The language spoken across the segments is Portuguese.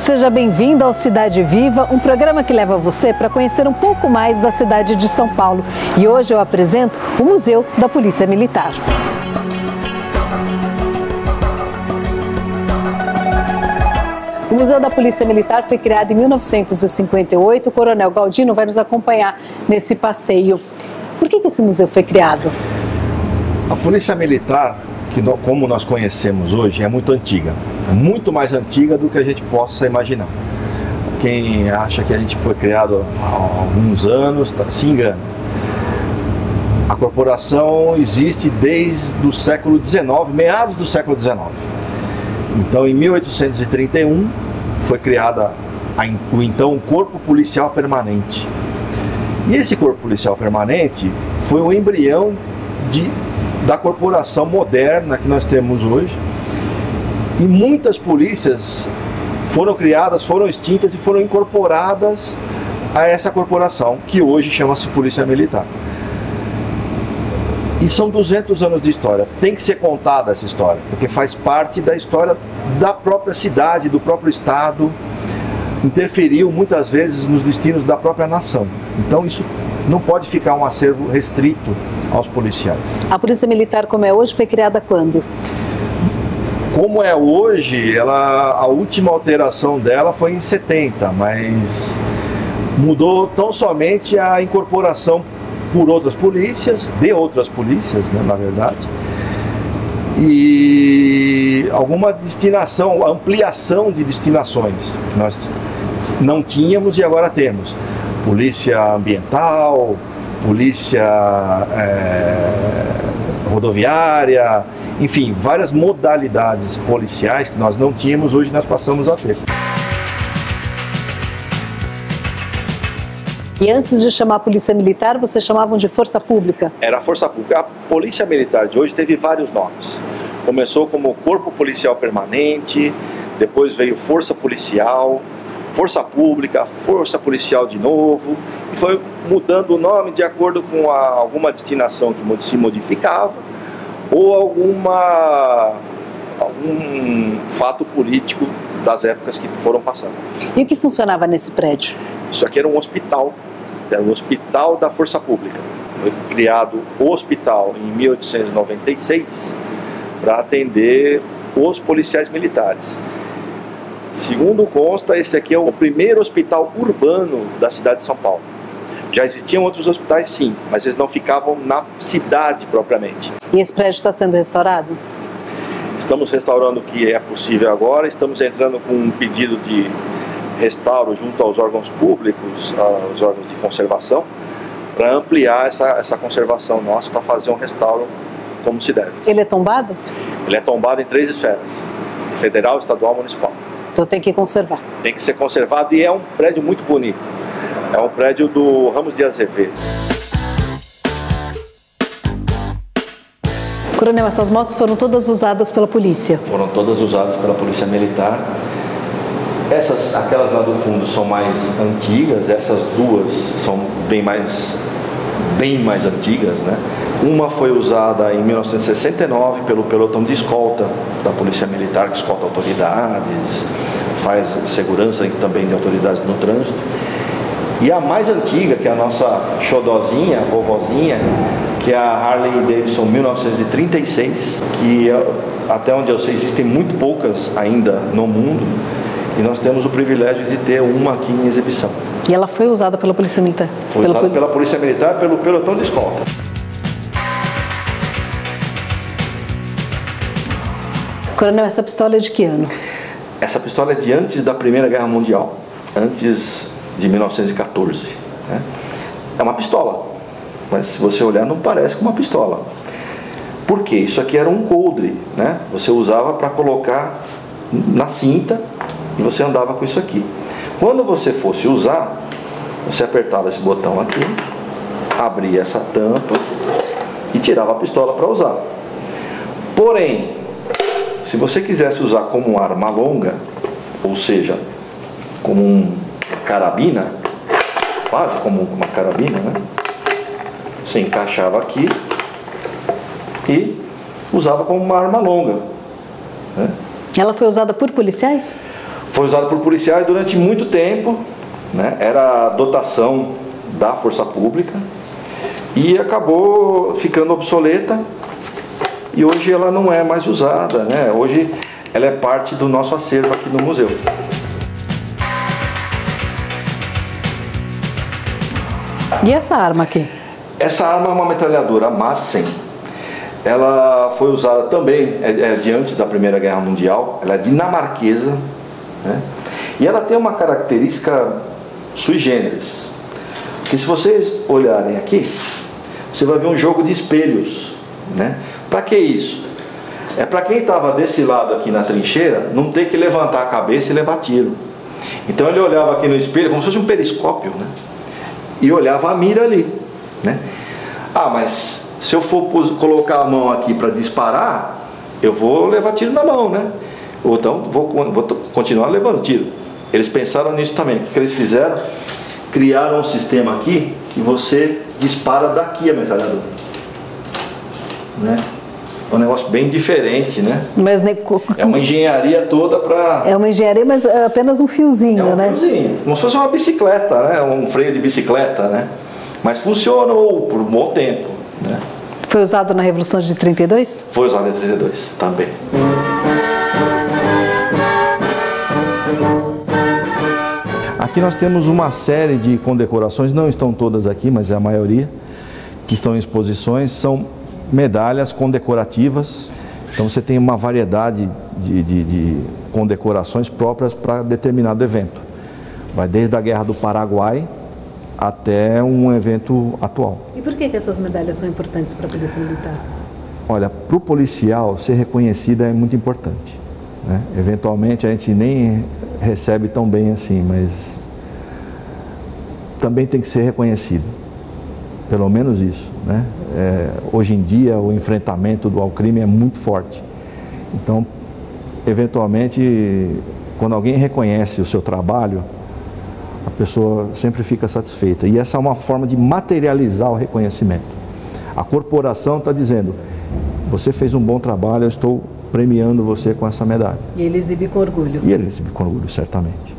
Seja bem-vindo ao Cidade Viva, um programa que leva você para conhecer um pouco mais da cidade de São Paulo. E hoje eu apresento o Museu da Polícia Militar. O Museu da Polícia Militar foi criado em 1958. O Coronel Galdino vai nos acompanhar nesse passeio. Por que esse museu foi criado? A Polícia Militar, como nós conhecemos hoje, é muito antiga. É muito mais antiga do que a gente possa imaginar. Quem acha que a gente foi criado há alguns anos, se engana. A corporação existe desde o século XIX, meados do século XIX. Então, em 1831, foi criada o então Corpo Policial Permanente. E esse Corpo Policial Permanente foi o embrião da corporação moderna que nós temos hoje. E muitas polícias foram criadas, foram extintas e foram incorporadas a essa corporação, que hoje chama-se Polícia Militar. E são 200 anos de história. Tem que ser contada essa história, porque faz parte da história da própria cidade, do próprio estado. Interferiu muitas vezes nos destinos da própria nação. Então isso não pode ficar um acervo restrito aos policiais. A Polícia Militar, como é hoje, foi criada quando? Como é hoje, a última alteração dela foi em 70, mas mudou tão somente a incorporação por outras polícias, de outras polícias, né, na verdade, e alguma destinação, ampliação de destinações que nós não tínhamos e agora temos. Polícia ambiental, polícia rodoviária, enfim, várias modalidades policiais que nós não tínhamos, hoje nós passamos a ter. E antes de chamar a Polícia Militar, vocês chamavam de Força Pública? Era a Força Pública. A Polícia Militar de hoje teve vários nomes. Começou como Corpo Policial Permanente, depois veio Força Policial, Força Pública, Força Policial de novo, e foi mudando o nome de acordo com alguma destinação que se modificava, ou algum fato político das épocas que foram passando. E o que funcionava nesse prédio? Isso aqui era um hospital, era o Hospital da Força Pública. Foi criado o hospital em 1896 para atender os policiais militares. Segundo consta, esse aqui é o primeiro hospital urbano da cidade de São Paulo. Já existiam outros hospitais, sim, mas eles não ficavam na cidade propriamente. E esse prédio está sendo restaurado? Estamos restaurando o que é possível agora, estamos entrando com um pedido de restauro junto aos órgãos públicos, aos órgãos de conservação, para ampliar essa conservação nossa, para fazer um restauro como se deve. Ele é tombado? Ele é tombado em 3 esferas: federal, estadual e municipal. Então tem que conservar. Tem que ser conservado e é um prédio muito bonito. É um prédio do Ramos de Azevedo. Coronel, essas motos foram todas usadas pela polícia? Foram todas usadas pela Polícia Militar. Aquelas lá do fundo são mais antigas, essas duas são bem mais antigas, né? Uma foi usada em 1969 pelo pelotão de escolta da Polícia Militar, que escolta autoridades, faz segurança também de autoridades no trânsito. E a mais antiga, que é a nossa xodozinha, a vovozinha, que é a Harley Davidson 1936, que até onde eu sei existem muito poucas ainda no mundo, e nós temos o privilégio de ter uma aqui em exibição. E ela foi usada pela Polícia Militar? Foi usada pela Polícia Militar, pelo pelotão de escolta. Coronel, essa pistola é de que ano? Essa pistola é de antes da Primeira Guerra Mundial, antes de 1914. Né? É uma pistola, mas se você olhar não parece com uma pistola. Por quê? Isso aqui era um coldre, né? Você usava para colocar na cinta e você andava com isso aqui. Quando você fosse usar, você apertava esse botão aqui, abria essa tampa e tirava a pistola para usar. Porém, se você quisesse usar como uma arma longa, ou seja, como uma carabina, quase como uma carabina, né? Você encaixava aqui e usava como uma arma longa, né? Ela foi usada por policiais? Foi usado por policiais durante muito tempo, né? Era a dotação da força pública e acabou ficando obsoleta e hoje ela não é mais usada, né? Hoje ela é parte do nosso acervo aqui no museu. E essa arma aqui? Essa arma é uma metralhadora Madsen. Ela foi usada também de antes da Primeira Guerra Mundial. Ela é dinamarquesa, né? E ela tem uma característica sui generis. Porque se vocês olharem aqui, você vai ver um jogo de espelhos, né? Para que isso? É para quem estava desse lado aqui na trincheira não ter que levantar a cabeça e levar tiro. Então ele olhava aqui no espelho como se fosse um periscópio, né? E olhava a mira ali, né? Ah, mas se eu for colocar a mão aqui para disparar, eu vou levar tiro na mão, né? Ou então vou continuar levando tiro. Eles pensaram nisso também. O que eles fizeram? Criaram um sistema aqui que você dispara daqui a metralhadora, né? É um negócio bem diferente, né? Mas, é uma engenharia toda para... É uma engenharia, mas é apenas um fiozinho, né? Fiozinho, como se fosse uma bicicleta, né? Um freio de bicicleta, né? Mas funcionou por um bom tempo, né? Foi usado na Revolução de 32? Foi usado em 32 também. Aqui nós temos uma série de condecorações, não estão todas aqui, mas é a maioria, que estão em exposições, são medalhas condecorativas. Então você tem uma variedade de condecorações próprias para determinado evento. Vai desde a Guerra do Paraguai até um evento atual. E por que essas medalhas são importantes para a Polícia Militar? Olha, para o policial ser reconhecida é muito importante, né? Eventualmente a gente nem recebe tão bem assim, mas também tem que ser reconhecido. Pelo menos isso, né? Hoje em dia o enfrentamento ao crime é muito forte. Então, eventualmente, quando alguém reconhece o seu trabalho, a pessoa sempre fica satisfeita. E essa é uma forma de materializar o reconhecimento. A corporação está dizendo, você fez um bom trabalho, eu estou premiando você com essa medalha. E ele exibe com orgulho. E ele exibe com orgulho, certamente.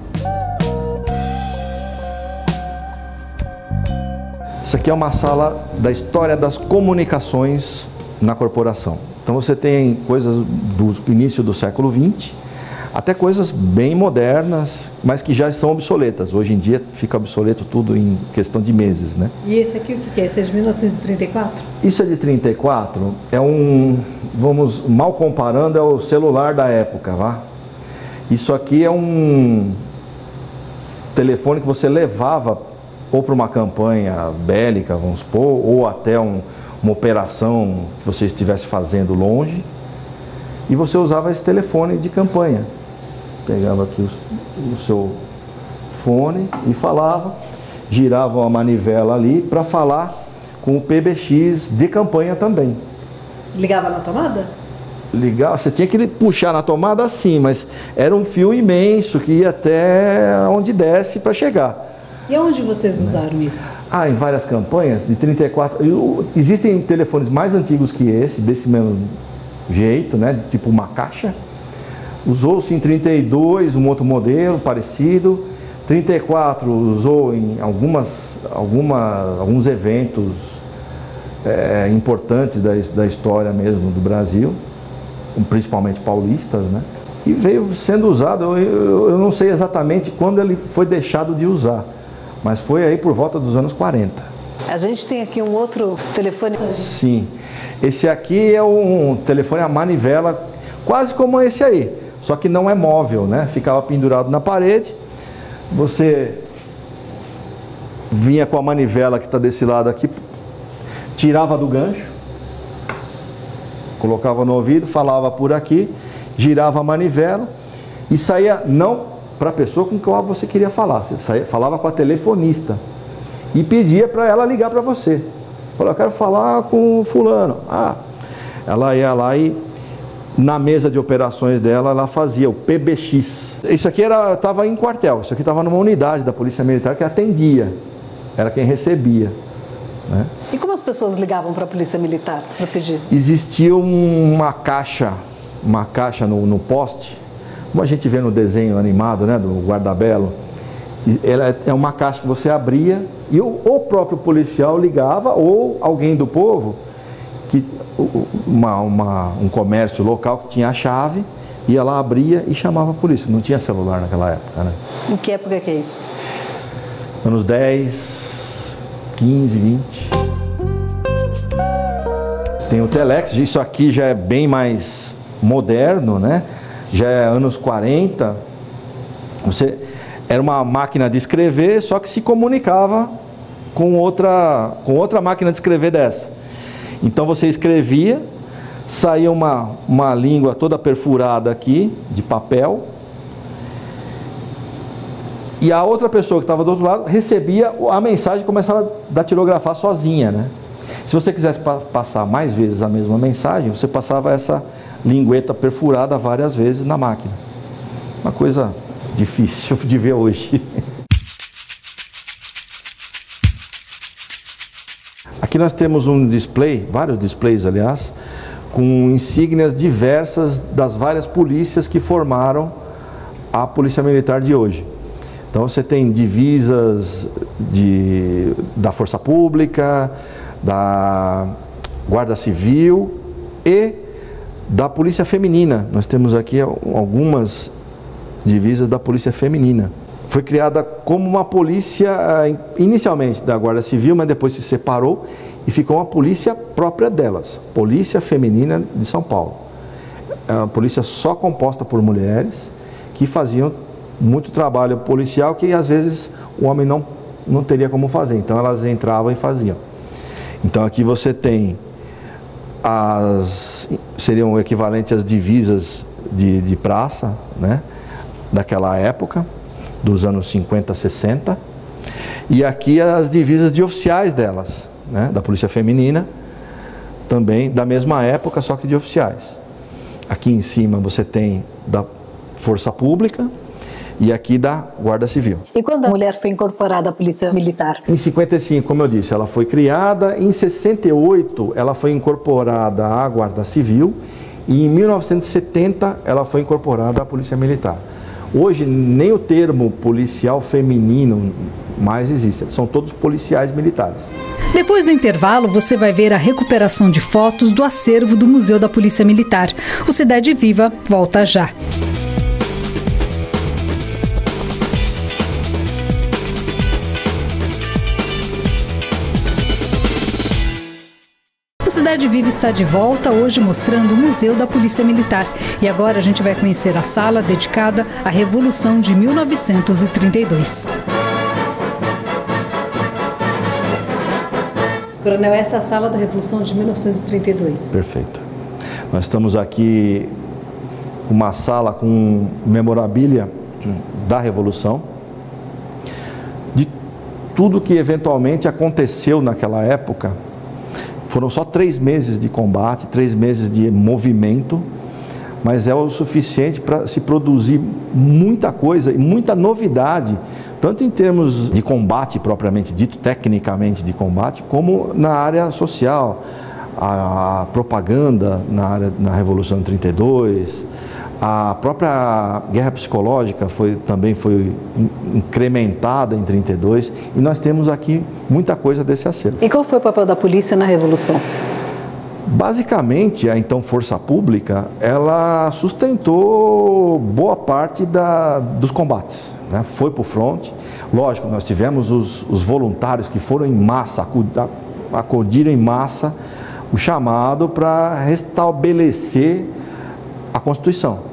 Isso aqui é uma sala da história das comunicações na corporação. Então você tem coisas do início do século XX, até coisas bem modernas, mas que já são obsoletas. Hoje em dia fica obsoleto tudo em questão de meses, né? E esse aqui o que é? Esse é de 1934? Isso é de 34, é vamos, mal comparando, é o celular da época, vá. Isso aqui é um telefone que você levava ou para uma campanha bélica, vamos supor, ou até uma operação que você estivesse fazendo longe, e você usava esse telefone de campanha. Pegava aqui o seu fone e falava, girava uma manivela ali para falar com o PBX de campanha também. Ligava na tomada? Ligava, você tinha que puxar na tomada assim, mas era um fio imenso que ia até onde desce para chegar. E onde vocês usaram isso? Em várias campanhas, de 34. Existem telefones mais antigos que esse, desse mesmo jeito, né? Tipo uma caixa. Usou-se em 32 um outro modelo parecido. 34 usou em alguns eventos importantes da história mesmo do Brasil, principalmente paulistas, né? E veio sendo usado, eu não sei exatamente quando ele foi deixado de usar, mas foi aí por volta dos anos 40. A gente tem aqui um outro telefone. Sim, esse aqui é um telefone a manivela, quase como esse aí, só que não é móvel, né? Ficava pendurado na parede, você vinha com a manivela que está desse lado aqui, tirava do gancho, colocava no ouvido, falava por aqui, girava a manivela e saía não para a pessoa com quem você queria falar, você falava com a telefonista e pedia para ela ligar para você. Falou, eu quero falar com o fulano. Ela ia lá e na mesa de operações dela, ela fazia o PBX. Isso aqui estava em quartel, isso aqui estava numa unidade da Polícia Militar que atendia, era quem recebia, né? E como as pessoas ligavam para a Polícia Militar para pedir? Existia uma caixa no poste, como a gente vê no desenho animado, né, do Guardabelo. Ela é uma caixa que você abria e o próprio policial ligava, ou alguém do povo, um comércio local que tinha a chave, ia lá, abria e chamava a polícia. Não tinha celular naquela época, né? Em que época que é isso? Anos 10, 15, 20. Tem o telex, isso aqui já é bem mais moderno, né? Já é anos 40. Era uma máquina de escrever, só que se comunicava com outra máquina de escrever dessa. Então você escrevia, saía uma língua toda perfurada aqui, de papel, e a outra pessoa que estava do outro lado recebia a mensagem e começava a datilografar sozinha, né? Se você quisesse passar mais vezes a mesma mensagem, você passava essa lingueta perfurada várias vezes na máquina. Uma coisa difícil de ver hoje. Aqui nós temos um display, vários displays aliás, com insígnias diversas das várias polícias que formaram a Polícia Militar de hoje. Então você tem divisas da Força Pública, da Guarda Civil e da Polícia Feminina. Nós temos aqui algumas divisas da Polícia Feminina. Foi criada como uma polícia, inicialmente da Guarda Civil, mas depois se separou e ficou uma polícia própria delas, Polícia Feminina de São Paulo. É uma polícia só composta por mulheres que faziam muito trabalho policial que às vezes o homem não teria como fazer, então elas entravam e faziam. Então aqui você tem seriam equivalentes às divisas de praça, né, daquela época, dos anos 50, 60, e aqui as divisas de oficiais delas, né, da Polícia Feminina, também da mesma época, só que de oficiais. Aqui em cima você tem da Força Pública e aqui da Guarda Civil. E quando a mulher foi incorporada à Polícia Militar? Em 55, como eu disse, ela foi criada. Em 68, ela foi incorporada à Guarda Civil. E em 1970, ela foi incorporada à Polícia Militar. Hoje, nem o termo policial feminino mais existe. São todos policiais militares. Depois do intervalo, você vai ver a recuperação de fotos do acervo do Museu da Polícia Militar. O Cidade Viva volta já. Cidade Viva está de volta, hoje mostrando o Museu da Polícia Militar. E agora a gente vai conhecer a sala dedicada à Revolução de 1932. Coronel, essa é a sala da Revolução de 1932. Perfeito. Nós estamos aqui com uma sala com memorabilia da Revolução, de tudo que eventualmente aconteceu naquela época. Foram só 3 meses de combate, 3 meses de movimento, mas é o suficiente para se produzir muita coisa e muita novidade, tanto em termos de combate propriamente dito, tecnicamente de combate, como na área social, a propaganda na Revolução de 32, a própria guerra psicológica também foi incrementada em 32, e nós temos aqui muita coisa desse acervo. E qual foi o papel da polícia na Revolução? Basicamente, a então Força Pública, ela sustentou boa parte dos combates, né? Foi para o fronte. Lógico, nós tivemos os voluntários que foram em massa, acudiram em massa o chamado para restabelecer a Constituição.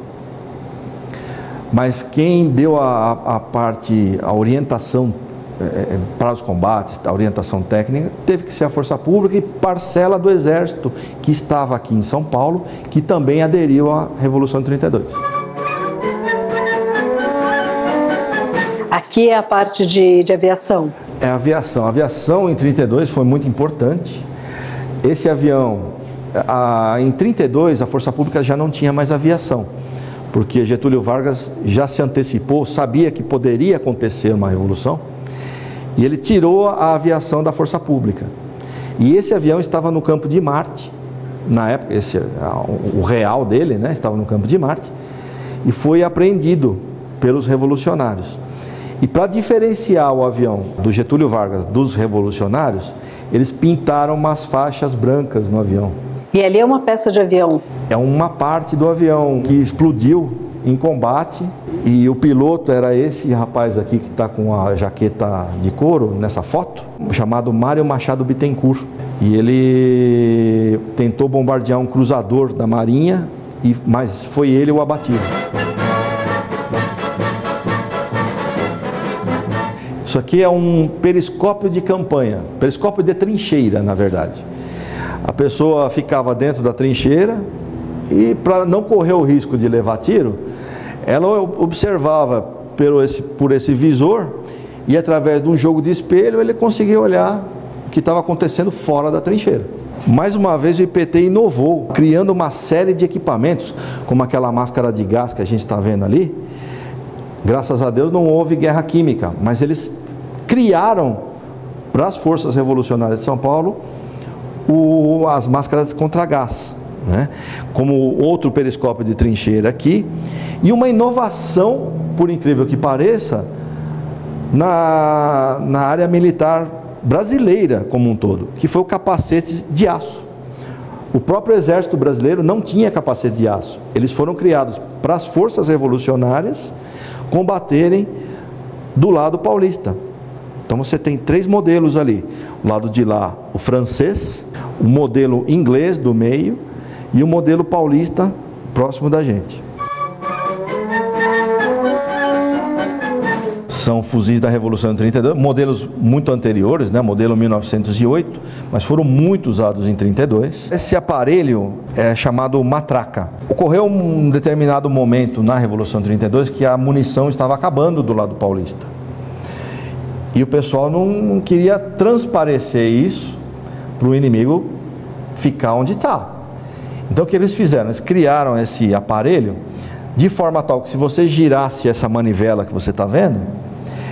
Mas quem deu a orientação para os combates, a orientação técnica, teve que ser a Força Pública e parcela do Exército que estava aqui em São Paulo, que também aderiu à Revolução de 32. Aqui é a parte de aviação. É a aviação. A aviação em 32 foi muito importante. Esse avião, em 32, a Força Pública já não tinha mais aviação, porque Getúlio Vargas já se antecipou, sabia que poderia acontecer uma revolução, e ele tirou a aviação da Força Pública. E esse avião estava no campo de Marte, na época, o real dele, né, estava no campo de Marte, e foi apreendido pelos revolucionários. E para diferenciar o avião do Getúlio Vargas dos revolucionários, eles pintaram umas faixas brancas no avião. E ali é uma peça de avião? É uma parte do avião que explodiu em combate, e o piloto era esse rapaz aqui que está com a jaqueta de couro nessa foto, chamado Mário Machado Bittencourt. E ele tentou bombardear um cruzador da Marinha, mas foi ele o abatido. Isso aqui é um periscópio de campanha, periscópio de trincheira, na verdade. A pessoa ficava dentro da trincheira e, para não correr o risco de levar tiro, ela observava por esse visor e, através de um jogo de espelho, ele conseguia olhar o que estava acontecendo fora da trincheira. Mais uma vez o IPT inovou, criando uma série de equipamentos, como aquela máscara de gás que a gente está vendo ali. Graças a Deus não houve guerra química, mas eles criaram para as forças revolucionárias de São Paulo as máscaras contra gás, né? Como outro periscópio de trincheira aqui, e uma inovação, por incrível que pareça, na área militar brasileira como um todo, que foi o capacete de aço. O próprio exército brasileiro não tinha capacete de aço. Eles foram criados para as forças revolucionárias combaterem do lado paulista. Então você tem 3 modelos ali. O lado de lá, o francês, o modelo inglês do meio e o modelo paulista próximo da gente. São fuzis da Revolução de 32, modelos muito anteriores, né? Modelo 1908, mas foram muito usados em 32. Esse aparelho é chamado matraca. Ocorreu um determinado momento na Revolução de 32 que a munição estava acabando do lado paulista. E o pessoal não queria transparecer isso para o inimigo ficar onde está. Então o que eles fizeram? Eles criaram esse aparelho de forma tal que, se você girasse essa manivela que você está vendo,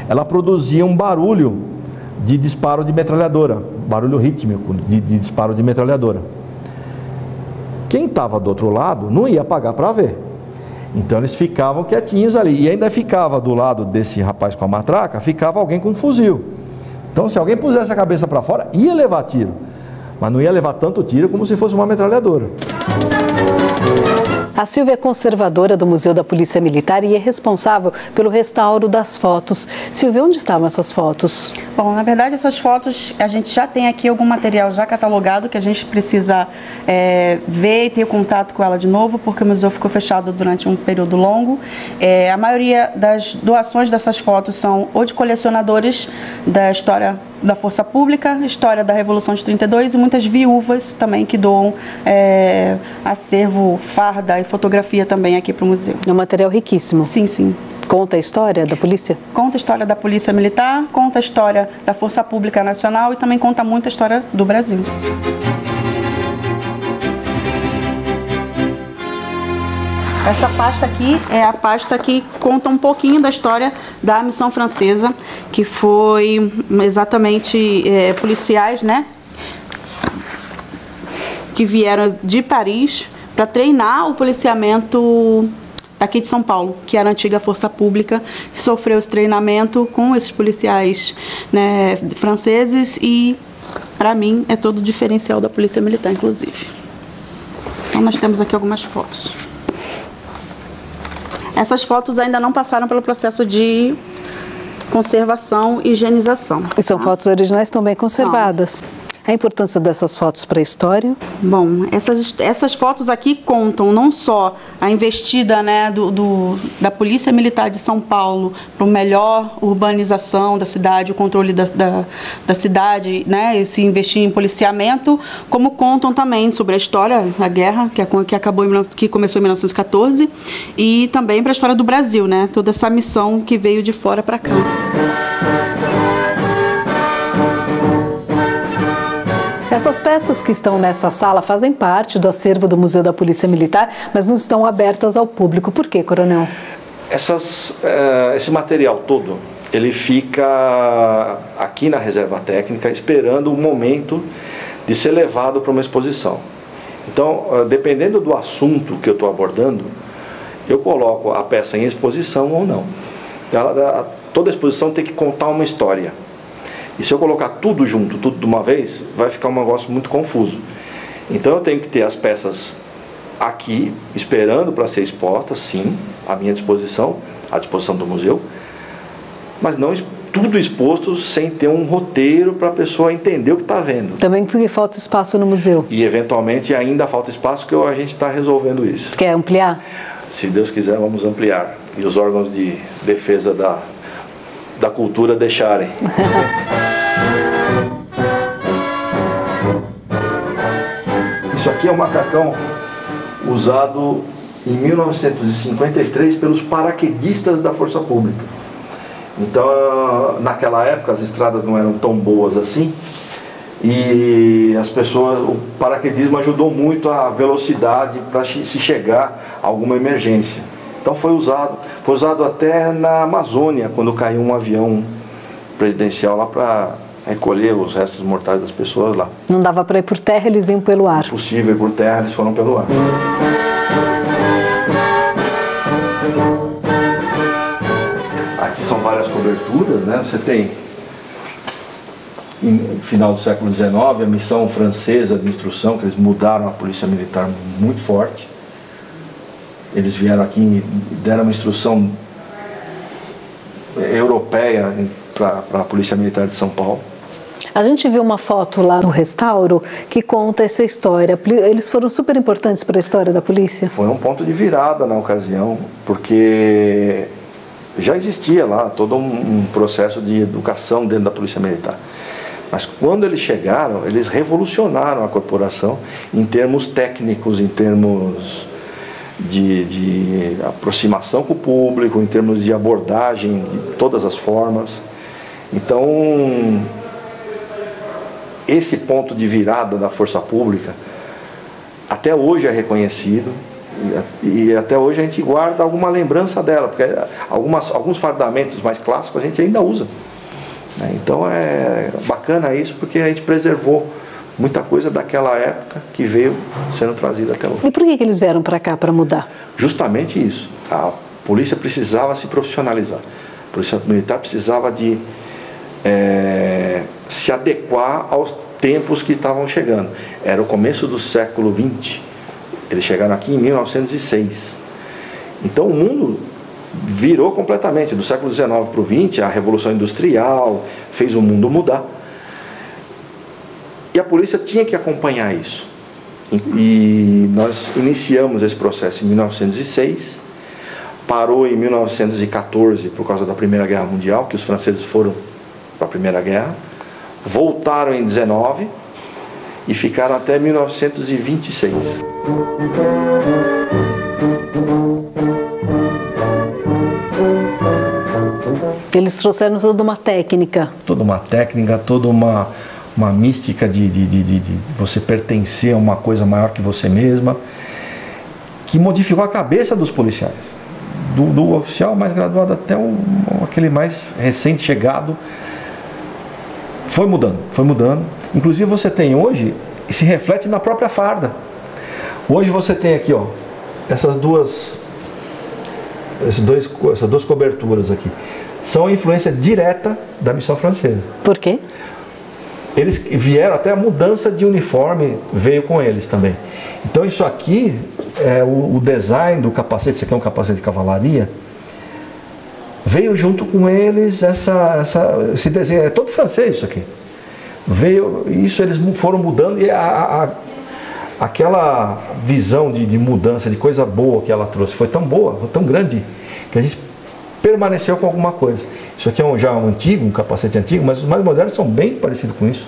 ela produzia um barulho de disparo de metralhadora, barulho rítmico de disparo de metralhadora. Quem estava do outro lado não ia pagar para ver. Então eles ficavam quietinhos ali. E ainda ficava do lado desse rapaz com a matraca, ficava alguém com um fuzil. Então, se alguém pusesse a cabeça para fora, ia levar tiro. Mas não ia levar tanto tiro como se fosse uma metralhadora. A Silvia é conservadora do Museu da Polícia Militar e é responsável pelo restauro das fotos. Silvia, onde estavam essas fotos? Bom, na verdade, essas fotos, a gente já tem aqui algum material já catalogado que a gente precisa ver e ter contato com ela de novo, porque o museu ficou fechado durante um período longo. A maioria das doações dessas fotos são ou de colecionadores da história da Força Pública, história da Revolução de 32 e muitas viúvas também que doam acervo, farda e fotografia também aqui para o museu. É um material riquíssimo. Sim, sim. Conta a história da polícia? Conta a história da Polícia Militar, conta a história da Força Pública Nacional e também conta muito a história do Brasil. Essa pasta aqui é a pasta que conta um pouquinho da história da missão francesa, que foi exatamente policiais, né, que vieram de Paris para treinar o policiamento daqui de São Paulo, que era a antiga Força Pública, que sofreu esse treinamento com esses policiais, né, franceses, e para mim é todo o diferencial da Polícia Militar, inclusive. Então nós temos aqui algumas fotos. Essas fotos ainda não passaram pelo processo de conservação e higienização. E são fotos originais também conservadas. São. A importância dessas fotos para a história? Bom, essas fotos aqui contam não só a investida, né, da Polícia Militar de São Paulo para melhor urbanização da cidade, o controle da cidade, né, e se investir em policiamento, como contam também sobre a história da guerra, que começou em 1914, e também para a história do Brasil, né, toda essa missão que veio de fora para cá. Essas peças que estão nessa sala fazem parte do acervo do Museu da Polícia Militar, mas não estão abertas ao público. Por quê, coronel? Esse material todo, ele fica aqui na reserva técnica esperando o momento de ser levado para uma exposição. Então, dependendo do assunto que eu estou abordando, eu coloco a peça em exposição ou não. Toda exposição tem que contar uma história. E se eu colocar tudo junto, tudo de uma vez, vai ficar um negócio muito confuso. Então eu tenho que ter as peças aqui, esperando para ser expostas, sim, à minha disposição, à disposição do museu, mas não tudo exposto sem ter um roteiro para a pessoa entender o que está vendo. Também porque falta espaço no museu. E eventualmente ainda falta espaço, que a gente está resolvendo isso. Quer ampliar? Se Deus quiser, vamos ampliar. E os órgãos de defesa da cultura deixarem. Isso aqui é um macacão usado em 1953 pelos paraquedistas da Força Pública. Então, naquela época, as estradas não eram tão boas assim, e as pessoas, o paraquedismo ajudou muito a velocidade para se chegar a alguma emergência. Então foi usado até na Amazônia, quando caiu um avião presidencial lá para recolher os restos mortais das pessoas lá. Não dava para ir por terra, eles iam pelo ar. Impossível ir por terra, eles foram pelo ar. Aqui são várias coberturas, né? Você tem, no final do século XIX, a missão francesa de instrução, que eles mudaram a polícia militar muito forte. Eles vieram aqui e deram uma instrução europeia para a Polícia Militar de São Paulo. A gente viu uma foto lá no restauro que conta essa história. Eles foram super importantes para a história da polícia? Foi um ponto de virada na ocasião, porque já existia lá todo um processo de educação dentro da Polícia Militar. Mas quando eles chegaram, eles revolucionaram a corporação em termos técnicos, em termos de aproximação com o público, em termos de abordagem de todas as formas. Então, esse ponto de virada da força pública até hoje é reconhecido, e até hoje a gente guarda alguma lembrança dela, porque alguns fardamentos mais clássicos a gente ainda usa. Então é bacana isso, porque a gente preservou muita coisa daquela época que veio sendo trazida até hoje. E por que eles vieram para cá para mudar? Justamente isso. A polícia precisava se profissionalizar. A polícia militar precisava de se adequar aos tempos que estavam chegando. Era o começo do século XX. Eles chegaram aqui em 1906. Então o mundo virou completamente. Do século XIX para o XX, a Revolução Industrial fez o mundo mudar. E a polícia tinha que acompanhar isso. E nós iniciamos esse processo em 1906, parou em 1914 por causa da Primeira Guerra Mundial, que os franceses foram para a Primeira Guerra, voltaram em 19 e ficaram até 1926. Eles trouxeram toda uma técnica. Toda uma técnica, toda uma mística de você pertencer a uma coisa maior que você mesma, que modificou a cabeça dos policiais, do oficial mais graduado até aquele mais recente chegado. Foi mudando, foi mudando. Inclusive você tem hoje, e se reflete na própria farda. Hoje você tem aqui, ó, essas duas coberturas aqui. São a influência direta da missão francesa. Por quê? Eles vieram, até a mudança de uniforme veio com eles também. Então isso aqui, o design do capacete, isso aqui é um capacete de cavalaria, veio junto com eles esse desenho, é todo francês isso aqui. Veio, isso eles foram mudando, e aquela visão de mudança, de coisa boa que ela trouxe, foi tão boa, foi tão grande, que a gente permaneceu com alguma coisa. Isso aqui é já um antigo, um capacete antigo, mas os mais modernos são bem parecidos com isso.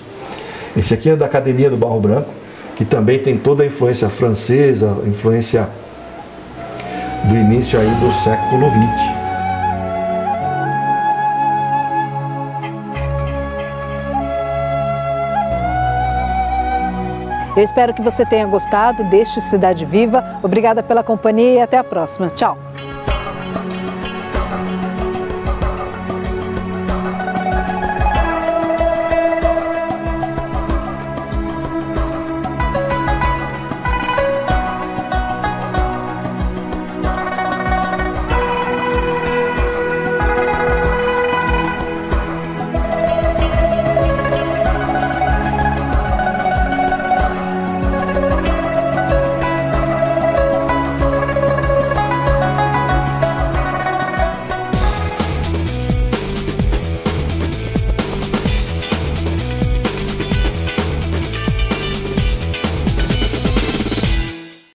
Esse aqui é da Academia do Barro Branco, que também tem toda a influência francesa, influência do início aí do século XX. Eu espero que você tenha gostado deste Cidade Viva. Obrigada pela companhia e até a próxima. Tchau!